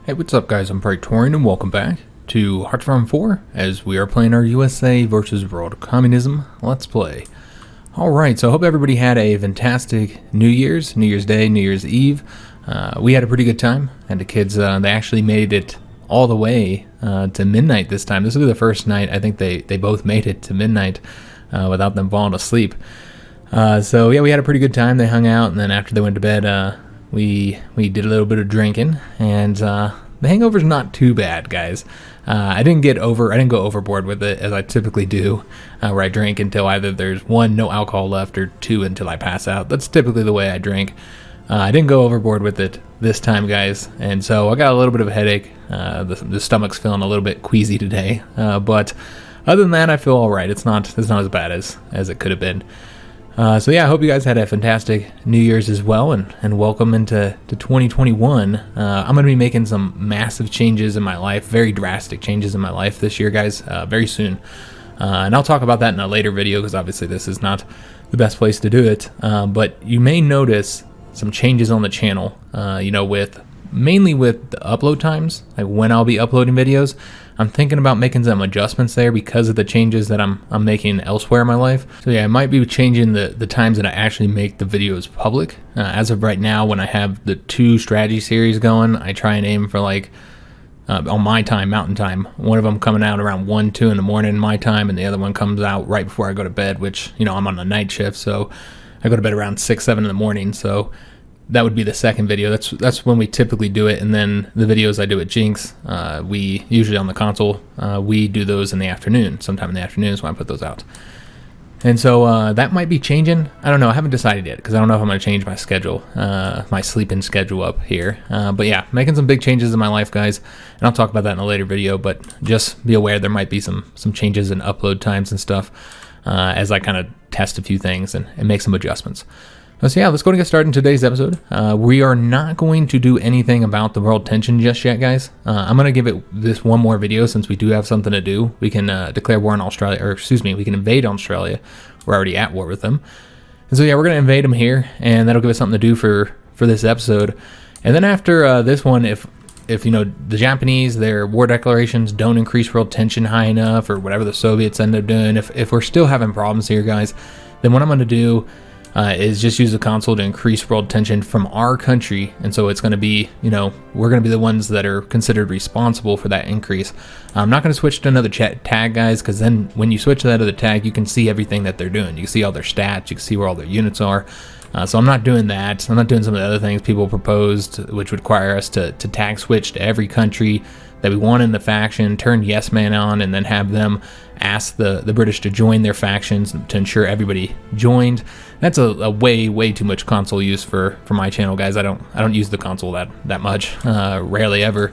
Hey, what's up guys, I'm Praetorian and welcome back to HOI4 as we are playing our USA versus World Communism Let's Play. Alright, so I hope everybody had a fantastic New Year's Day, New Year's Eve. We had a pretty good time, and the kids, they actually made it all the way to midnight this time. This will be the first night I think they both made it to midnight without them falling asleep. So yeah, we had a pretty good time. They hung out, and then after they went to bed, we did a little bit of drinking, and the hangover's not too bad, guys. I didn't go overboard with it as I typically do, where I drink until either there's one, no alcohol left, or two, until I pass out. That's typically the way I drink. I didn't go overboard with it this time, guys, and so I got a little bit of a headache. The stomach's feeling a little bit queasy today, but other than that, I feel all right. It's not as bad as it could have been. So yeah, I hope you guys had a fantastic New Year's as well, and welcome into 2021. I'm going to be making some massive changes in my life, very drastic changes in my life this year, guys, very soon. And I'll talk about that in a later video, because obviously this is not the best place to do it. But you may notice some changes on the channel, mainly with the upload times, like when I'll be uploading videos. I'm thinking about making some adjustments there because of the changes that I'm making elsewhere in my life. So yeah, I might be changing the times that I actually make the videos public. As of right now, when I have the two strategy series going, I try and aim for like, on my time, mountain time, one of them coming out around 1, 2 in the morning my time, and the other one comes out right before I go to bed, which, I'm on a night shift, so I go to bed around 6, 7 in the morning, so that would be the second video. That's when we typically do it. And then the videos I do at Jinx, we usually on the console, we do those in the afternoon. Sometime in the afternoon is when I put those out. And so that might be changing. I don't know. I haven't decided yet, because I don't know if I'm going to change my schedule, my sleeping schedule up here. But yeah, making some big changes in my life, guys. And I'll talk about that in a later video. But just be aware there might be some changes in upload times and stuff as I kind of test a few things and make some adjustments. So yeah, let's go and get started in today's episode. We are not going to do anything about the world tension just yet, guys. I'm going to give it this one more video since we do have something to do. We can declare war on Australia, or excuse me, we can invade Australia. We're already at war with them. And so yeah, we're going to invade them here, and that'll give us something to do for this episode. And then after this one, if the Japanese, their war declarations don't increase world tension high enough, or whatever the Soviets end up doing, if we're still having problems here, guys, then what I'm going to do is just use the console to increase world tension from our country. And so it's going to be, we're going to be the ones that are considered responsible for that increase. I'm not going to switch to another tag, guys, because then when you switch to that other tag, you can see everything that they're doing. You can see all their stats, you can see where all their units are. So I'm not doing that. I'm not doing some of the other things people proposed, which would require us to tag switch to every country that we want in the faction, turn Yes Man on, and then have them ask the British to join their factions to ensure everybody joined. That's a way too much console use for my channel, guys. I don't use the console that much, rarely ever,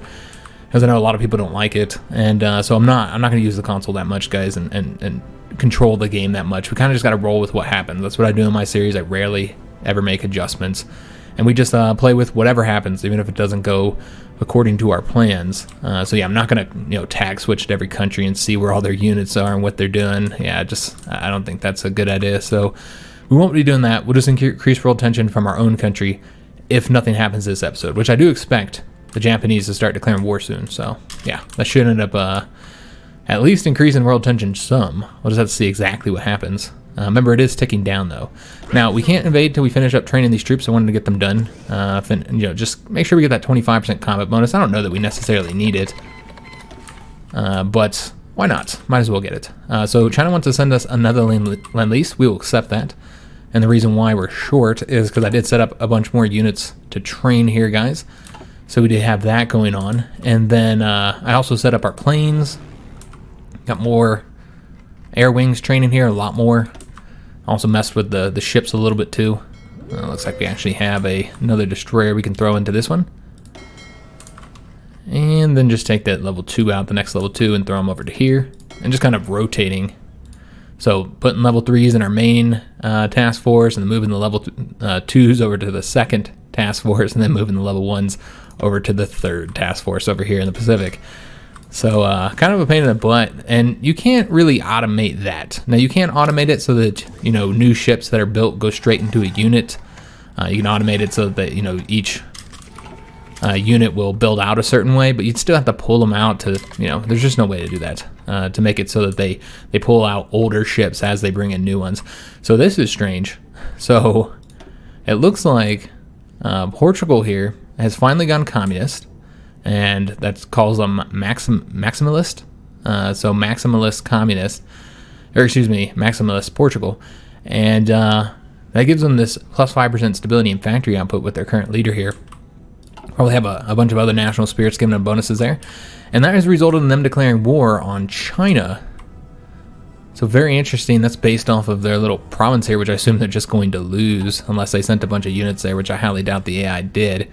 because I know a lot of people don't like it, and so I'm not going to use the console that much, guys, and control the game that much. We kind of just got to roll with what happens. That's what I do in my series. I rarely ever make adjustments, and we just play with whatever happens, even if it doesn't go according to our plans. So yeah, I'm not gonna tag switch to every country and see where all their units are and what they're doing. Yeah, I don't think that's a good idea. So we won't be doing that. We'll just increase world tension from our own country if nothing happens this episode, which I do expect the Japanese to start declaring war soon. So yeah, that should end up at least increasing world tension some. We'll just have to see exactly what happens. Remember, it is ticking down, though. Now, we can't invade till we finish up training these troops. I wanted to get them done. Just make sure we get that 25% combat bonus. I don't know that we necessarily need it, but why not? Might as well get it. So China wants to send us another Lend-Lease. We will accept that. And the reason why we're short is because I did set up a bunch more units to train here, guys. So we did have that going on. And then I also set up our planes. Got more air wings training here, a lot more. Also messed with the ships a little bit too. Looks like we actually have another destroyer we can throw into this one. And then just take that level 2 out, the next level 2, and throw them over to here. And just kind of rotating. So putting level 3s in our main task force, and then moving the level 2s over to the second task force, and then moving the level 1s over to the third task force over here in the Pacific. So kind of a pain in the butt, and you can't really automate that. Now you can't automate it so that new ships that are built go straight into a unit. You can automate it so that each unit will build out a certain way, but you'd still have to pull them out to, there's just no way to do that, to make it so that they pull out older ships as they bring in new ones. So this is strange. So it looks like Portugal here has finally gone communist, and that calls them maximalist. So maximalist communist, or excuse me, maximalist Portugal. And that gives them this plus 5% stability in factory output with their current leader here. Probably have a bunch of other national spirits giving them bonuses there. And that has resulted in them declaring war on China. So very interesting. That's based off of their little province here, which I assume they're just going to lose unless they sent a bunch of units there, which I highly doubt the AI did.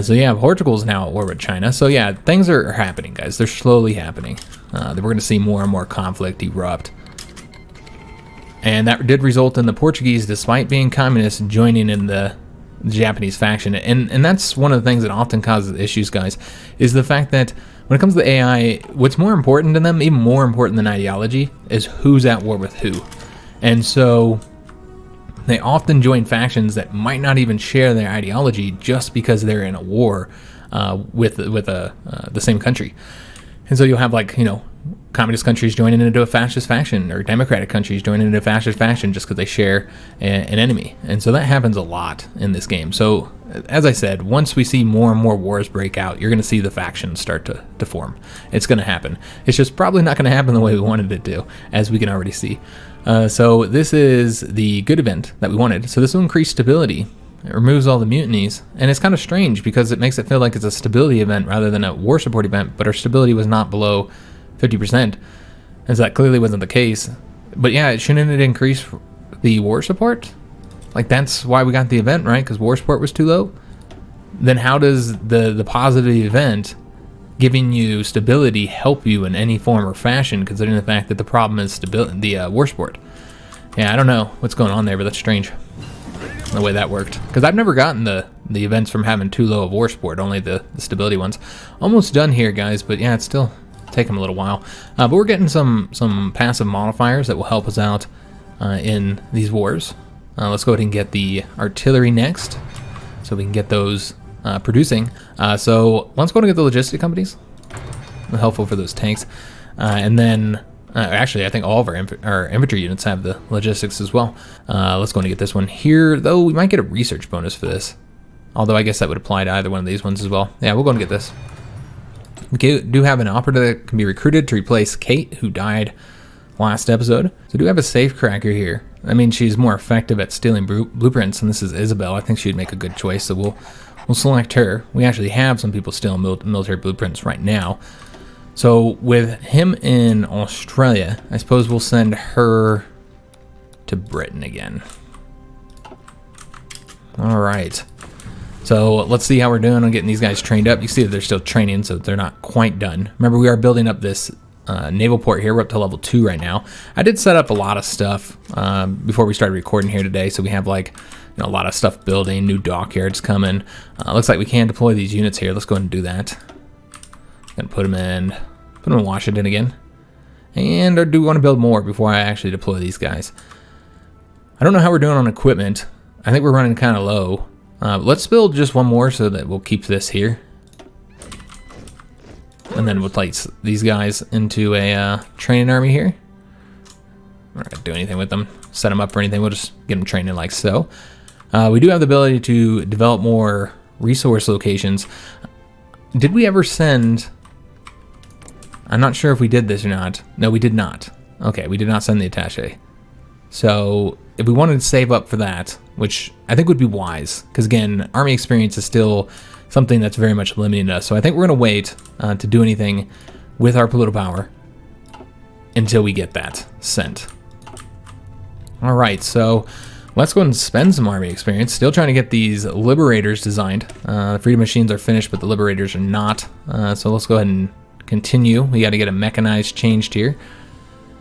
So yeah, Portugal's now at war with China. So yeah, things are happening, guys. They're slowly happening. We're going to see more and more conflict erupt. And that did result in the Portuguese, despite being communist, joining in the Japanese faction. And that's one of the things that often causes issues, guys, is the fact that when it comes to AI, what's more important to them, even more important than ideology, is who's at war with who. And so they often join factions that might not even share their ideology just because they're in a war with the same country. And so you'll have, like, communist countries joining into a fascist faction, or democratic countries joining into a fascist faction just because they share an enemy. And so that happens a lot in this game. So as I said, once we see more and more wars break out, you're going to see the factions start to form. It's going to happen. It's just probably not going to happen the way we wanted it to, as we can already see. So this is the good event that we wanted. So this will increase stability. It removes all the mutinies, and it's kind of strange because it makes it feel like it's a stability event rather than a war support event, but our stability was not below 50%, and so that clearly wasn't the case. But yeah, shouldn't it increase the war support? Like, that's why we got the event, right? Because war support was too low? Then how does the positive event giving you stability help you in any form or fashion, considering the fact that the problem is the war support? Yeah, I don't know what's going on there, but that's strange, the way that worked. Because I've never gotten the events from having too low of war support, only the stability ones. Almost done here, guys, but yeah, it's still take them a little while, but we're getting some passive modifiers that will help us out in these wars. Let's go ahead and get the artillery next, so we can get those producing. So let's go ahead and get the logistic companies. They're helpful for those tanks, and then actually I think all of our infantry units have the logistics as well. Let's go ahead and get this one here, though we might get a research bonus for this, although I guess that would apply to either one of these ones as well. Yeah, we'll go ahead and get this. We do have an operative that can be recruited to replace Kate, who died last episode. So we do have a safe cracker here. I mean, she's more effective at stealing blueprints, and this is Isabel. I think she'd make a good choice, so we'll select her. We actually have some people stealing military blueprints right now. So with him in Australia, I suppose we'll send her to Britain again. All right. So let's see how we're doing on getting these guys trained up. You see that they're still training, so they're not quite done. Remember, we are building up this naval port here. We're up to level 2 right now. I did set up a lot of stuff before we started recording here today, so we have like a lot of stuff building, new dockyards coming. Looks like we can deploy these units here. Let's go ahead and do that. Gonna put them in Washington again. And or do we want to build more before I actually deploy these guys? I don't know how we're doing on equipment. I think we're running kind of low. Let's build just one more so that we'll keep this here. And then we'll place these guys into a training army here. We're not going to do anything with them, set them up for anything. We'll just get them training like so. We do have the ability to develop more resource locations. Did we ever send... I'm not sure if we did this or not. No, we did not. Okay, we did not send the attaché. So if we wanted to save up for that, which I think would be wise, because again, army experience is still something that's very much limiting us. So I think we're going to wait to do anything with our political power until we get that sent. All right, so let's go ahead and spend some army experience. Still trying to get these liberators designed. The freedom machines are finished, but the liberators are not. So let's go ahead and continue. We got to get a mechanized changed here.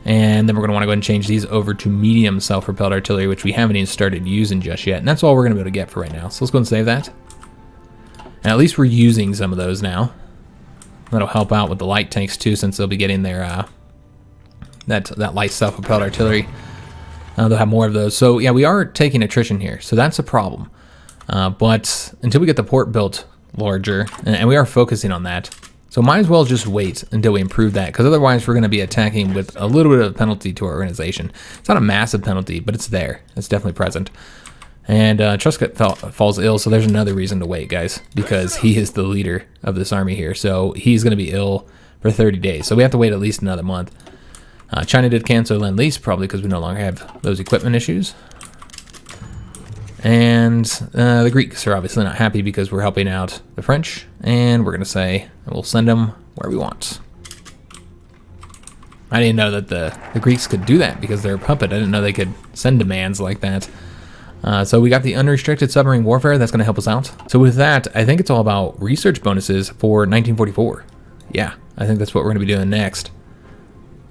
And then we're going to want to go ahead and change these over to medium self-propelled artillery, which we haven't even started using just yet. And that's all we're going to be able to get for right now. So let's go ahead and save that. And at least we're using some of those now. That'll help out with the light tanks too, since they'll be getting their that light self-propelled artillery. They'll have more of those. So yeah, we are taking attrition here. So that's a problem. But until we get the port built, larger, and we are focusing on that. So might as well just wait until we improve that, because otherwise we're going to be attacking with a little bit of a penalty to our organization. It's not a massive penalty, but it's there. It's definitely present. And Truscott falls ill, so there's another reason to wait, guys, because he is the leader of this army here. So he's going to be ill for 30 days, so we have to wait at least another month. China did cancel Lend-Lease, probably because we no longer have those equipment issues. And the Greeks are obviously not happy because we're helping out the French, and we're going to say we'll send them where we want. I didn't know that the Greeks could do that because they're a puppet. I didn't know they could send demands like that. So we got the unrestricted submarine warfare. That's going to help us out. So with that, I think it's all about research bonuses for 1944. Yeah, I think that's what we're going to be doing next.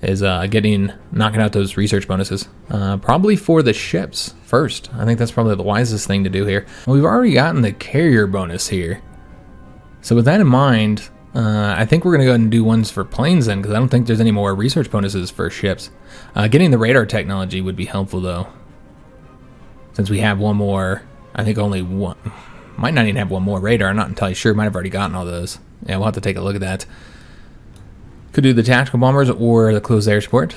Is knocking out those research bonuses. Probably for the ships first. I think that's probably the wisest thing to do here. We've already gotten the carrier bonus here. So with that in mind, I think we're going to go ahead and do ones for planes then, because I don't think there's any more research bonuses for ships. Getting the radar technology would be helpful though. Since we have one more, I think only one. Might not even have one more radar, I'm not entirely sure. Might have already gotten all those. Yeah, we'll have to take a look at that. Could do the tactical bombers or the closed air support.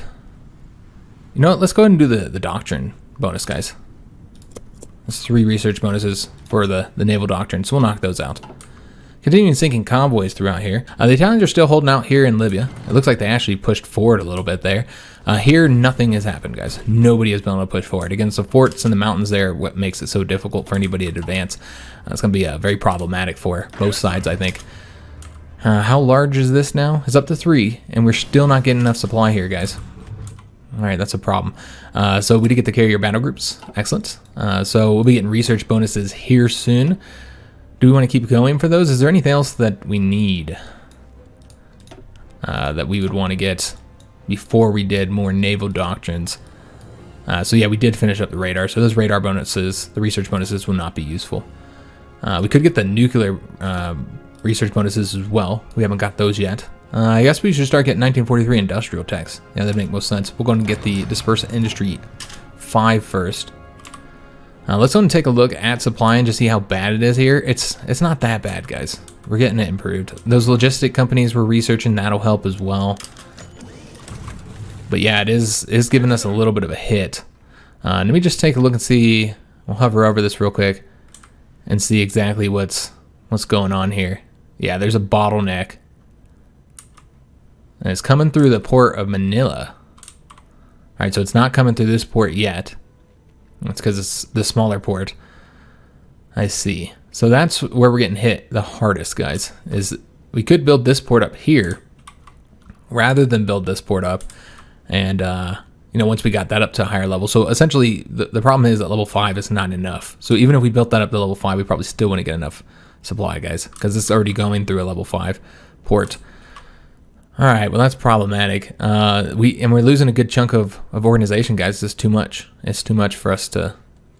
You know what? Let's go ahead and do the doctrine bonus, guys. That's 3 research bonuses for the Naval Doctrine, so we'll knock those out. Continuing sinking convoys throughout here. The Italians are still holding out here in Libya. It looks like they actually pushed forward a little bit there. Here, nothing has happened, guys. Nobody has been able to push forward. Against the forts in the mountains there, what makes it so difficult for anybody to advance. It's going to be very problematic for both sides, I think. How large is this now? It's up to 3, and we're still not getting enough supply here, guys. Alright, that's a problem. So we did get the carrier battle groups. Excellent. So we'll be getting research bonuses here soon. Do we want to keep going for those? Is there anything else that we need that we would want to get before we did more naval doctrines? So yeah, we did finish up the radar. So those radar bonuses, the research bonuses, will not be useful. We could get the nuclear research bonuses as well. We haven't got those yet. I guess we should start getting 1943 industrial techs. Yeah, that'd make most sense. We're going to get the Dispersed Industry 5 first. Let's go and take a look at supply and just see how bad it is here. It's not that bad, guys. We're getting it improved. Those logistic companies we're researching, that'll help as well. But yeah, it is giving us a little bit of a hit. Let me just take a look and see. We'll hover over this real quick and see exactly what's going on here. Yeah, there's a bottleneck. And it's coming through the port of Manila. Alright, so it's not coming through this port yet. That's because it's the smaller port. I see. So that's where we're getting hit the hardest, guys. Is we could build this port up here rather than build this port up. And, you know, once we got that up to a higher level. So essentially, the problem is that level 5 is not enough. So even if we built that up to level 5, we probably still wouldn't get enough supply, guys, because it's already going through a level 5 port. All right, well, that's problematic. We're losing a good chunk of organization, guys. It's too much. It's too much for us to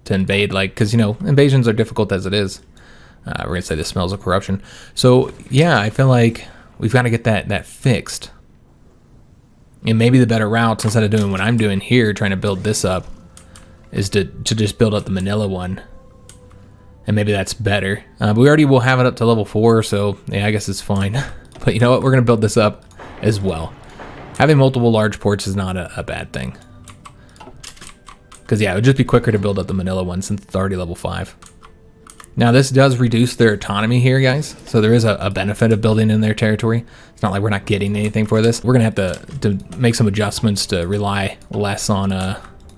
invade, like, because, you know, invasions are difficult as it is. We're gonna say this smells of corruption. So yeah, I feel like we've got to get that fixed. And maybe the better route, instead of doing what I'm doing here, trying to build this up, is to just build up the Manila one. And maybe that's better. But we already will have it up to level 4, so yeah, I guess it's fine. But you know what? We're going to build this up as well. Having multiple large ports is not a bad thing. Because yeah, it would just be quicker to build up the Manila one since it's already level 5. Now this does reduce their autonomy here, guys. So there is a benefit of building in their territory. It's not like we're not getting anything for this. We're going to have to make some adjustments to rely less on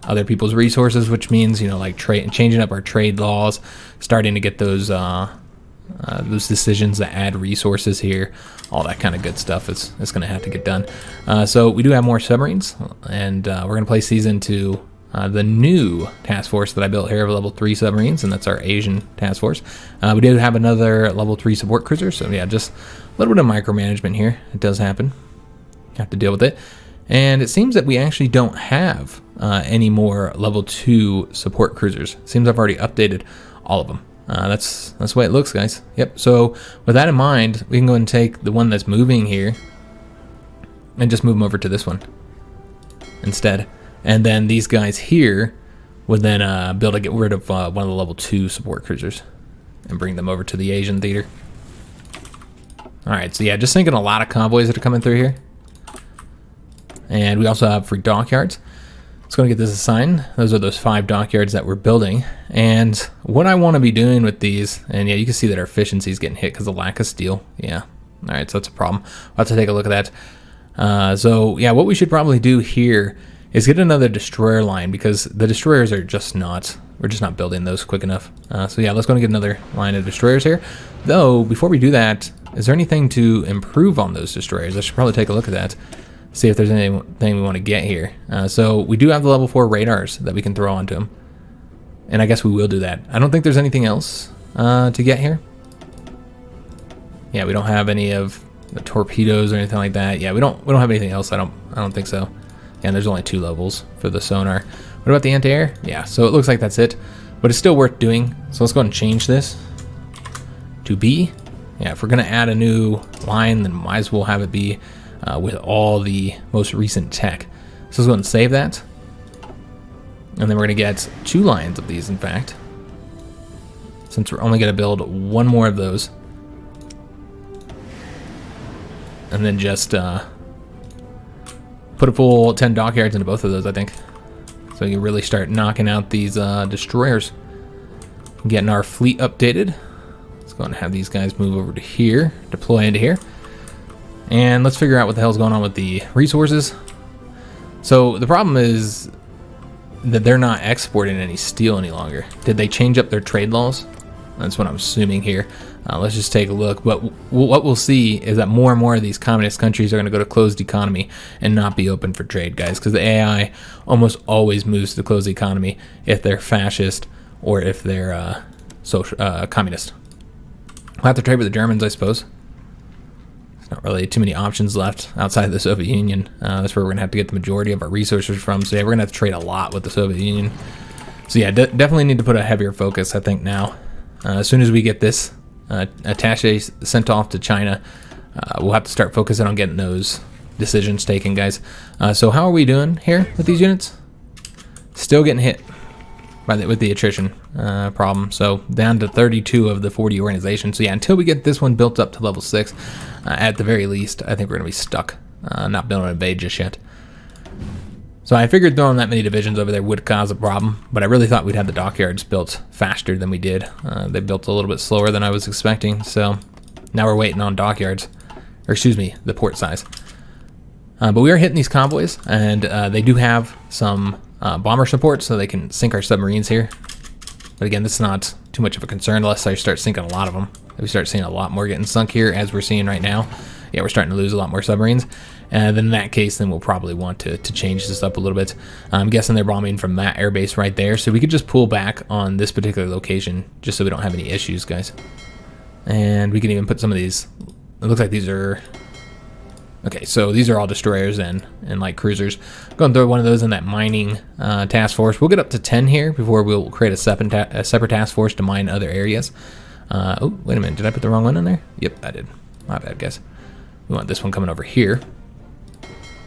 other people's resources, which means, you know, like changing up our trade laws, starting to get those decisions that add resources here, all that kind of good stuff is going to have to get done. So we do have more submarines, and we're going to place these into the new task force that I built here of level 3 submarines, and that's our Asian task force. We do have another level 3 support cruiser, so yeah, just a little bit of micromanagement here. It does happen. You have to deal with it. And it seems that we actually don't have any more level 2 support cruisers. Seems I've already updated all of them. That's the way it looks, guys. Yep. So with that in mind, we can go and take the one that's moving here and just move them over to this one instead. And then these guys here would then be able to get rid of one of the level 2 support cruisers and bring them over to the Asian theater. All right, so yeah, just sinking a lot of convoys that are coming through here. And we also have free dockyards. Let's go and get this assigned. Those are those 5 dockyards that we're building. And what I want to be doing with these, and yeah, you can see that our efficiency is getting hit because of lack of steel. Yeah. All right, so that's a problem. We'll have to take a look at that. So yeah, what we should probably do here is get another destroyer line, because the destroyers are just not, we're just not building those quick enough. So yeah, let's go and get another line of destroyers here. Though, before we do that, is there anything to improve on those destroyers? I should probably take a look at that. See if there's anything we want to get here. So we do have the level 4 radars that we can throw onto them. And I guess we will do that. I don't think there's anything else to get here. Yeah, we don't have any of the torpedoes or anything like that. Yeah, we don't have anything else. I don't think so. Yeah, and there's only 2 levels for the sonar. What about the anti-air? Yeah, so it looks like that's it. But it's still worth doing. So let's go ahead and change this to B. Yeah, if we're going to add a new line, then might as well have it be with all the most recent tech. So let's go ahead and save that. And then we're going to get 2 lines of these, in fact. Since we're only going to build 1 more of those. And then just put a full 10 dockyards into both of those, I think. So you can really start knocking out these destroyers. Getting our fleet updated. Let's go and have these guys move over to here, deploy into here. And let's figure out what the hell's going on with the resources. So the problem is that they're not exporting any steel any longer. Did they change up their trade laws? That's what I'm assuming here. Let's just take a look. But what we'll see is that more and more of these communist countries are going to go to closed economy and not be open for trade, guys, because the AI almost always moves to the closed economy if they're fascist or if they're communist. We'll have to trade with the Germans, I suppose. There's not really too many options left outside of the Soviet Union. That's where we're going to have to get the majority of our resources from. So yeah, we're going to have to trade a lot with the Soviet Union. So yeah, definitely need to put a heavier focus, I think, now. As soon as we get this attaché sent off to China, we'll have to start focusing on getting those decisions taken, guys. So how are we doing here with these units? Still getting hit with the attrition problem. So down to 32 of the 40 organizations. So yeah, until we get this one built up to level 6, at the very least, I think we're going to be stuck not being able to invade just yet. So I figured throwing that many divisions over there would cause a problem, but I really thought we'd have the dockyards built faster than we did. They built a little bit slower than I was expecting, so now we're waiting on dockyards, or excuse me, the port size. But we are hitting these convoys, and they do have some bomber support, so they can sink our submarines here. But again, this is not too much of a concern unless I start sinking a lot of them. If we start seeing a lot more getting sunk here, as we're seeing right now, yeah, we're starting to lose a lot more submarines. And then in that case, then we'll probably want to change this up a little bit. I'm guessing they're bombing from that airbase right there, so we could just pull back on this particular location just so we don't have any issues, guys. And we can even put some of these, it looks like these are, okay, so these are all destroyers and light cruisers. Go and throw one of those in that mining task force. We'll get up to 10 here before we'll create a separate task force to mine other areas. Oh, wait a minute, did I put the wrong one in there? Yep, I did. My bad, guys. We want this one coming over here.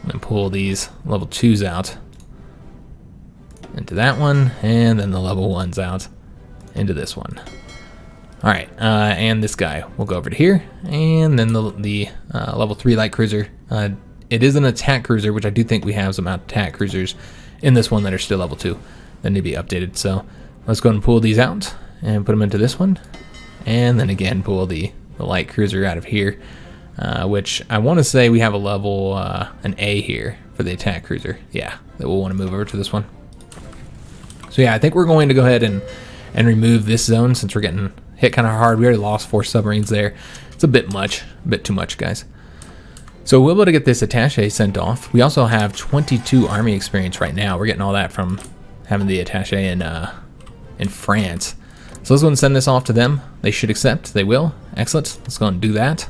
And then pull these level 2s out into that one, and then the level 1s out into this one. All right, and this guy will go over to here, and then the level 3 light cruiser. It is an attack cruiser, which I do think we have some attack cruisers in this one that are still level 2 that need to be updated. So let's go and pull these out and put them into this one, and then again pull the light cruiser out of here. Which I want to say we have a level, an A here for the attack cruiser. Yeah, that we'll want to move over to this one. So yeah, I think we're going to go ahead and remove this zone since we're getting hit kind of hard. We already lost 4 submarines there. It's a bit too much, guys. So we'll be able to get this attaché sent off. We also have 22 army experience right now. We're getting all that from having the attaché in France. So let's go and send this off to them. They should accept. They will. Excellent. Let's go and do that.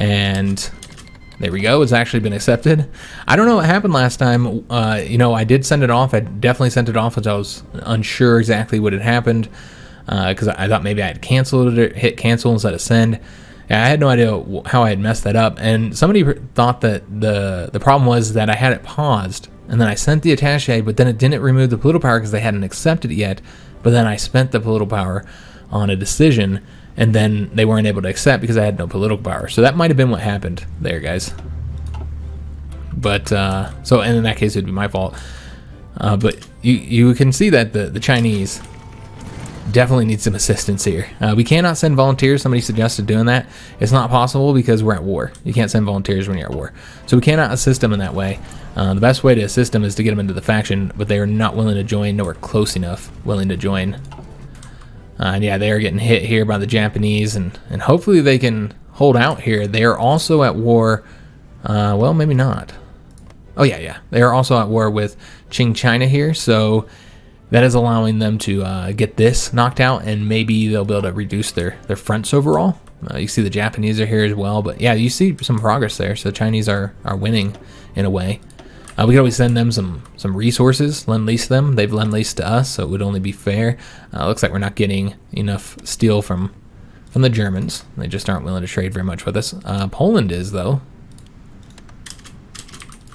And there we go. It's actually been accepted. I don't know what happened last time. You know, I did send it off. I definitely sent it off as I was unsure exactly what had happened, because I thought maybe I had canceled it or hit cancel instead of send. Yeah, I had no idea how I had messed that up. And somebody thought that the problem was that I had it paused, and then I sent the attaché, but then it didn't remove the political power because they hadn't accepted it yet. But then I spent the political power on a decision, and then they weren't able to accept because I had no political power. So that might have been what happened there, guys. But so, and in that case, it'd be my fault. But you can see that the Chinese definitely need some assistance here. We cannot send volunteers. Somebody suggested doing that. It's not possible because we're at war. You can't send volunteers when you're at war. So we cannot assist them in that way. The best way to assist them is to get them into the faction, but they are not willing to join, nowhere close enough willing to join. And yeah, they are getting hit here by the Japanese, and hopefully they can hold out here. They are also at war. Well, maybe not. Oh yeah. They are also at war with Qing China here, so that is allowing them to get this knocked out, and maybe they'll be able to reduce their fronts overall. You see the Japanese are here as well, but yeah, you see some progress there. So the Chinese are winning in a way. We could always send them some resources, lend-lease them. They've lend-leased to us, so it would only be fair. Looks like we're not getting enough steel from the Germans. They just aren't willing to trade very much with us. Poland is, though.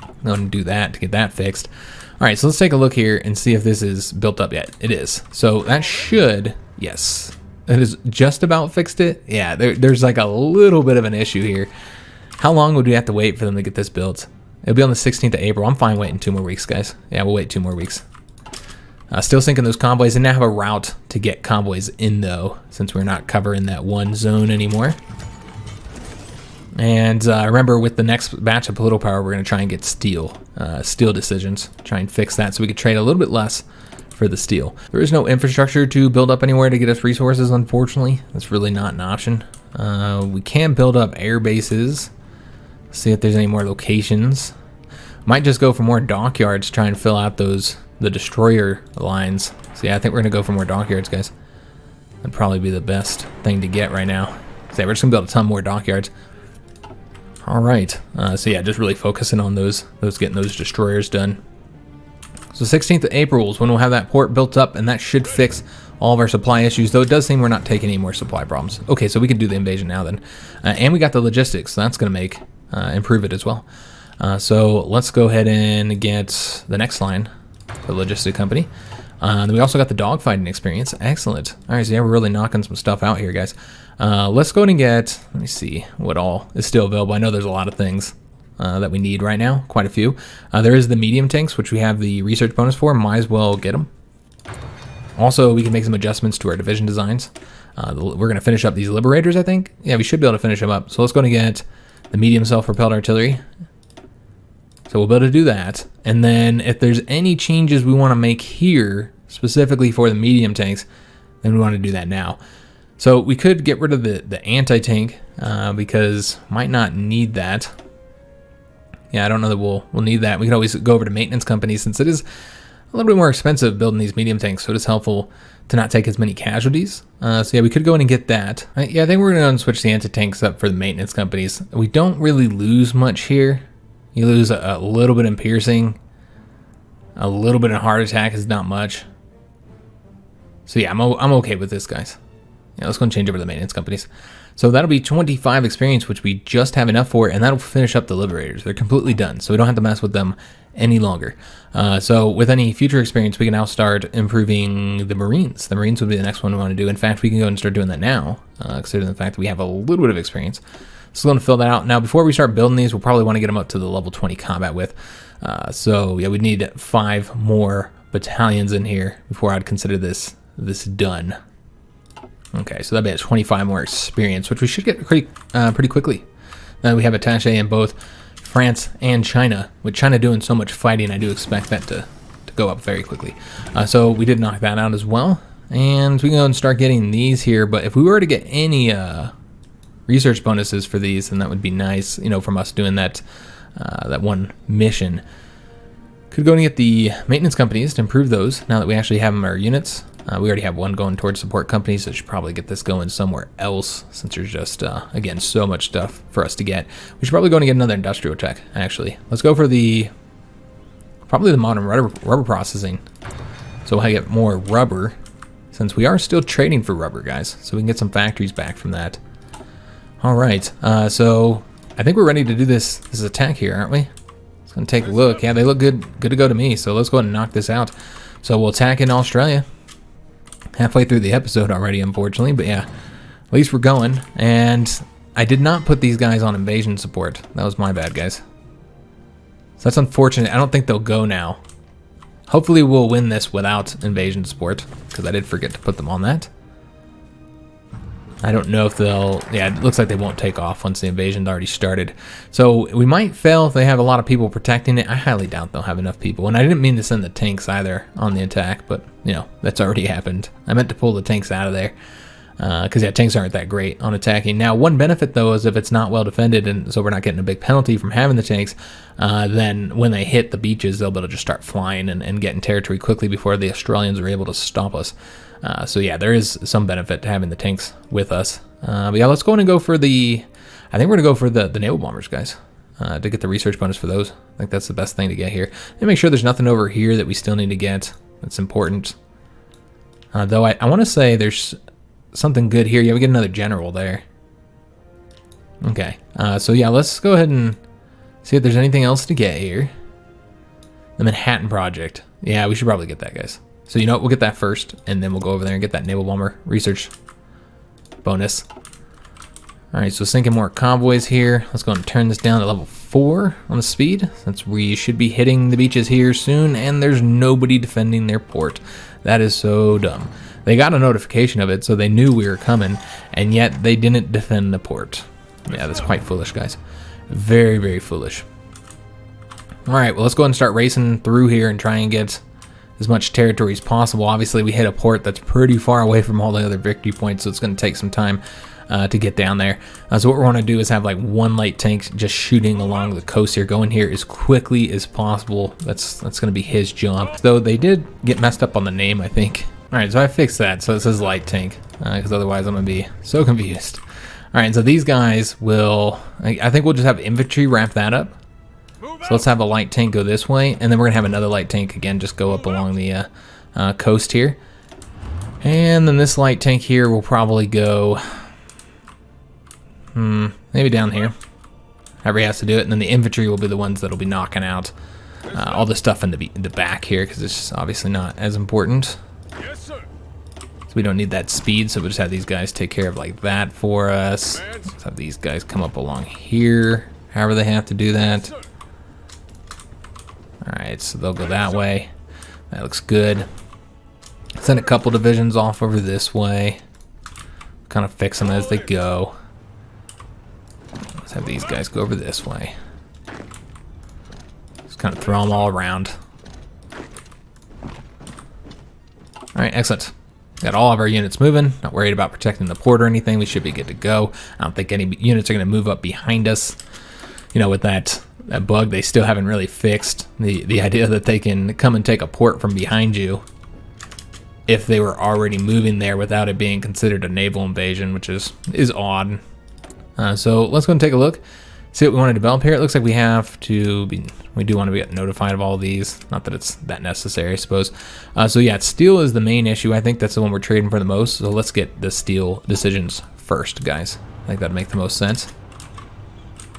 I'm going to do that to get that fixed. All right, so let's take a look here and see if this is built up yet. It is. So that should, yes. It is just about fixed it. Yeah, there's like a little bit of an issue here. How long would we have to wait for them to get this built? It'll be on the 16th of April. I'm fine waiting 2 more weeks, guys. Yeah, we'll wait 2 more weeks. Still sinking those convoys. And now have a route to get convoys in, though, since we're not covering that one zone anymore. And remember, with the next batch of political power, we're going to try and get steel decisions. Try and fix that so we could trade a little bit less for the steel. There is no infrastructure to build up anywhere to get us resources, unfortunately. That's really not an option. We can build up air bases. See if there's any more locations. Might just go for more dockyards, try and fill out the destroyer lines. So yeah, I think we're gonna go for more dockyards, guys. That'd probably be the best thing to get right now. So yeah, we're just gonna build a ton more dockyards. All right. So yeah, just really focusing on those getting those destroyers done. So 16th of April is when we'll have that port built up, and that should fix all of our supply issues, though it does seem we're not taking any more supply problems. Okay, so we can do the invasion now then. And we got the logistics, so that's going to improve it as well. So let's go ahead and get the next line, the logistic company. Then we also got the dogfighting experience. Excellent. All right, so yeah, we're really knocking some stuff out here, guys. Let's go ahead and get, let me see what all is still available. I know there's a lot of things that we need right now, quite a few. There is the medium tanks, which we have the research bonus for. Might as well get them. Also, we can make some adjustments to our division designs. We're going to finish up these liberators, I think. Yeah, we should be able to finish them up. So let's go and get the medium self-propelled artillery. So we'll be able to do that. And then if there's any changes we want to make here, specifically for the medium tanks, then we want to do that now. So we could get rid of the anti-tank because might not need that. Yeah, I don't know that we'll need that. We can always go over to maintenance companies since it is a little bit more expensive building these medium tanks, so it is helpful to not take as many casualties. So yeah, we could go in and get that. Yeah, I think we're going to switch the anti-tanks up for the maintenance companies. We don't really lose much here. You lose a little bit in piercing. A little bit in heart attack is not much. So yeah, I'm okay with this, guys. Yeah, let's go and change over to the maintenance companies. So that'll be 25 experience, which we just have enough for, and that'll finish up the liberators. They're completely done, so we don't have to mess with them any longer. So with any future experience, we can now start improving the Marines. The Marines would be the next one we want to do. In fact, we can go and start doing that now, considering the fact that we have a little bit of experience. So we're going to fill that out. Now, before we start building these, we'll probably want to get them up to the level 20 combat with. So yeah, we need 5 more battalions in here before I'd consider this done. Okay, so that'd be at 25 more experience, which we should get pretty quickly. Now we have attaché in both France and China. With China doing so much fighting, I do expect that to go up very quickly. So we did knock that out as well. And we can go and start getting these here. But if we were to get any research bonuses for these, then that would be nice, you know, from us doing that one mission. Could go and get the maintenance companies to improve those now that we actually have them in our units. We already have one going towards support companies, so we should probably get this going somewhere else since there's just, again, so much stuff for us to get. We should probably go and get another industrial tech, actually. Let's go for probably the modern rubber processing. So we'll get more rubber since we are still trading for rubber, guys. So we can get some factories back from that. All right, so I think we're ready to do this attack here, aren't we? Let's go and take a look. Yeah, they look good to go to me, so let's go ahead and knock this out. So we'll attack in Australia. Halfway through the episode already, unfortunately, but yeah, At least we're going. And I did not put these guys on invasion support. That was my bad, guys. So that's unfortunate. I don't think they'll go now. Hopefully we'll win this without invasion support, because I did forget to put them on that. I don't know if they'll... Yeah, it looks like they won't take off once the invasion's already started. So we might fail if they have a lot of people protecting it. I highly doubt they'll have enough people. And I didn't mean to send the tanks either on the attack, but, you know, that's already happened. I meant to pull the tanks out of there. Because, yeah, tanks aren't that great on attacking. Now, one benefit, though, is if it's not well defended, and so we're not getting a big penalty from having the tanks, then when they hit the beaches, they'll be able to just start flying and get in territory quickly before the Australians are able to stop us. So yeah, there is some benefit to having the tanks with us. But yeah, let's go in and go for the... I think we're going to go for the Naval Bombers, guys, to get the research bonus for those. I think that's the best thing to get here. And make sure there's nothing over here that we still need to get. That's important. Though I want to say there's something good here. Yeah, we get another general there. Okay, so yeah, let's go ahead and see if there's anything else to get here. The Manhattan Project. Yeah, we should probably get that, guys. So you know what, we'll get that first, and then we'll go over there and get that Naval Bomber research bonus. Alright, so sinking more convoys here. Let's go and turn this down to level 4 on the speed, since we should be hitting the beaches here soon, and there's nobody defending their port. That is so dumb. They got a notification of it, so they knew we were coming, and yet they didn't defend the port. Yeah, that's quite foolish, guys. Very, very foolish. Alright, well, let's go ahead and start racing through here and try and get as much territory as possible. Obviously, we hit a port that's pretty far away from all the other victory points, so it's going to take some time to get down there. So what we want to do is have like one light tank just shooting along the coast here, going here as quickly as possible. That's going to be his job. Though they did get messed up on the name, I think. All right, so I fixed that, so it says light tank, because otherwise I'm going to be so confused. All right, so these guys will... I think we'll just have infantry wrap that up. So let's have a light tank go this way, and then we're going to have another light tank, again, just go up along the coast here. And then this light tank here will probably go... maybe down here. However he has to do it, and then the infantry will be the ones that will be knocking out all the stuff in the back here, because it's just obviously not as important. Yes, sir. So we don't need that speed, so we'll just have these guys take care of like that for us. Let's have these guys come up along here, however they have to do that. Alright, so they'll go that way. That looks good. Send a couple divisions off over this way. Kind of fix them as they go. Let's have these guys go over this way. Just kind of throw them all around. Alright, excellent. Got all of our units moving. Not worried about protecting the port or anything. We should be good to go. I don't think any units are going to move up behind us. You know, with that bug they still haven't really fixed. The idea that they can come and take a port from behind you if they were already moving there without it being considered a naval invasion, which is odd. So let's go and take a look, see what we want to develop here. It looks like we have to be, we do want to get notified of all of these. Not that it's that necessary, I suppose. So yeah, steel is the main issue. I think that's the one we're trading for the most. So let's get the steel decisions first, guys. I think that'd make the most sense.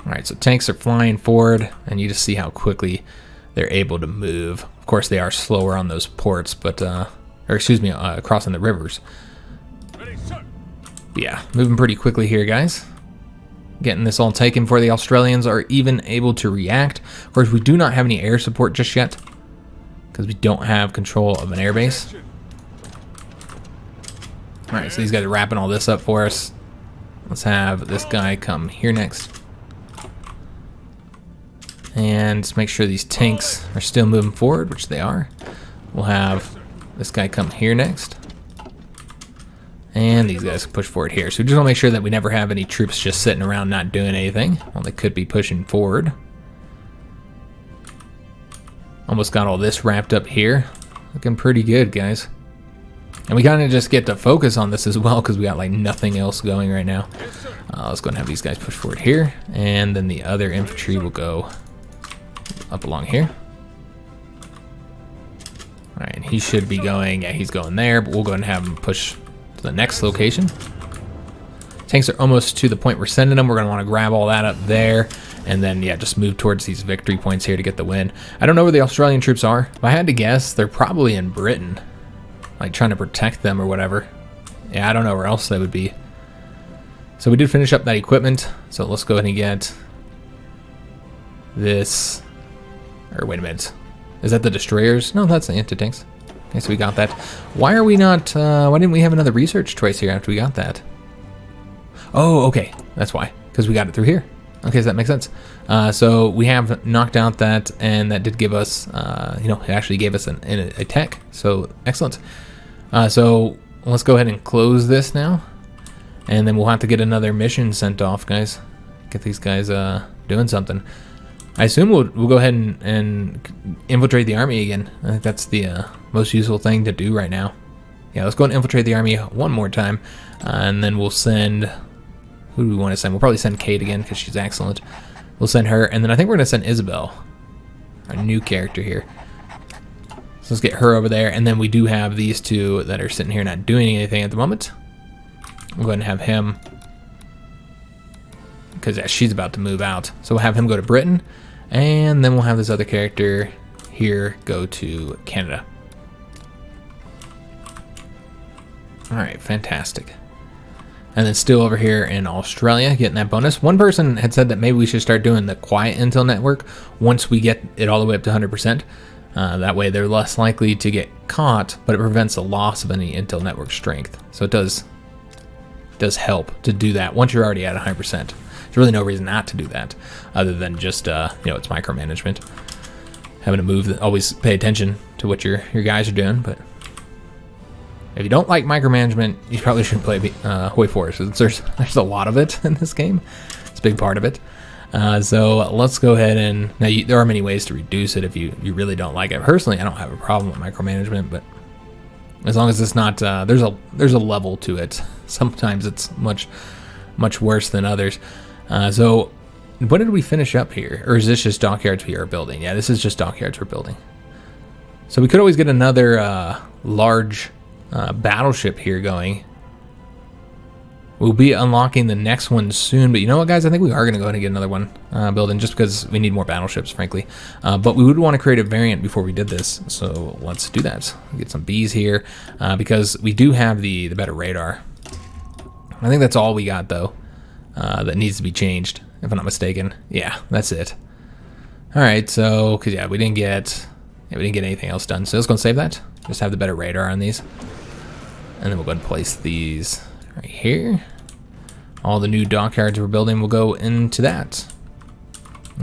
All right, so tanks are flying forward, and you just see how quickly they're able to move. Of course, they are slower on those ports, but or excuse me, crossing the rivers. Ready, sir. Yeah, moving pretty quickly here, guys. Getting this all taken before the Australians are even able to react. Of course, we do not have any air support just yet, because we don't have control of an airbase. All right, so these guys are wrapping all this up for us. Let's have this guy come here next. And make sure these tanks are still moving forward, which they are. We'll have this guy come here next. And these guys push forward here. So we just want to make sure that we never have any troops just sitting around not doing anything. Well, they could be pushing forward. Almost got all this wrapped up here. Looking pretty good, guys. And we kind of just get to focus on this as well, because we got like nothing else going right now. Let's go and have these guys push forward here. And then the other infantry will go up along here. All right, and he should be going, yeah, he's going there, but we'll go and have him push to the next location. Tanks are almost to the point we're sending them. We're going to want to grab all that up there, and then, yeah, just move towards these victory points here to get the win. I don't know where the Australian troops are. If I had to guess, they're probably in Britain, like trying to protect them or whatever. Yeah, I don't know where else they would be. So we did finish up that equipment. So let's go ahead and get this. Or wait a minute. Is that the destroyers? No, that's the anti-tanks. Okay, so we got that. Why are we not, why didn't we have another research choice here after we got that? Oh, okay. That's why. Because we got it through here. Okay, so that makes sense. So we have knocked out that, and that did give us, you know, it actually gave us a tech. So excellent. So let's go ahead and close this now. And then we'll have to get another mission sent off, guys. Get these guys doing something. I assume we'll go ahead and infiltrate the army again. I think that's the most useful thing to do right now. Yeah, let's go and infiltrate the army one more time. And then we'll send... Who do we want to send? We'll probably send Kate again because she's excellent. We'll send her. And then I think we're going to send Isabel. Our new character here. So let's get her over there. And then we do have these two that are sitting here not doing anything at the moment. We'll go ahead and have him. Because yeah, she's about to move out. So we'll have him go to Britain. And then we'll have this other character here go to Canada. Alright, fantastic. And then still over here in Australia, getting that bonus. One person had said that maybe we should start doing the quiet intel network once we get it all the way up to 100%. That way they're less likely to get caught, but it prevents the loss of any intel network strength. So it does help to do that once you're already at 100%. There's really no reason not to do that, other than just, you know, it's micromanagement. Having to move, always pay attention to what your guys are doing, but... If you don't like micromanagement, you probably shouldn't play HOI4. So there's a lot of it in this game. It's a big part of it. So let's go ahead and... Now, there are many ways to reduce it if you really don't like it. Personally, I don't have a problem with micromanagement, but as long as it's not... there's a level to it. Sometimes it's much worse than others. So what did we finish up here? Or is this just dockyards we are building? Yeah, this is just dockyards we're building. So we could always get another large... battleship here going. We'll be unlocking the next one soon, but you know what, guys? I think we are going to go ahead and get another one building just because we need more battleships, frankly. But we would want to create a variant before we did this, so let's do that. Get some Bs here because we do have the better radar. I think that's all we got, though, that needs to be changed, if I'm not mistaken. Yeah, that's it. All right, so because yeah, we didn't get anything else done, so let's go and save that. Just have the better radar on these. And then we'll go ahead and place these right here. All the new dockyards we're building will go into that.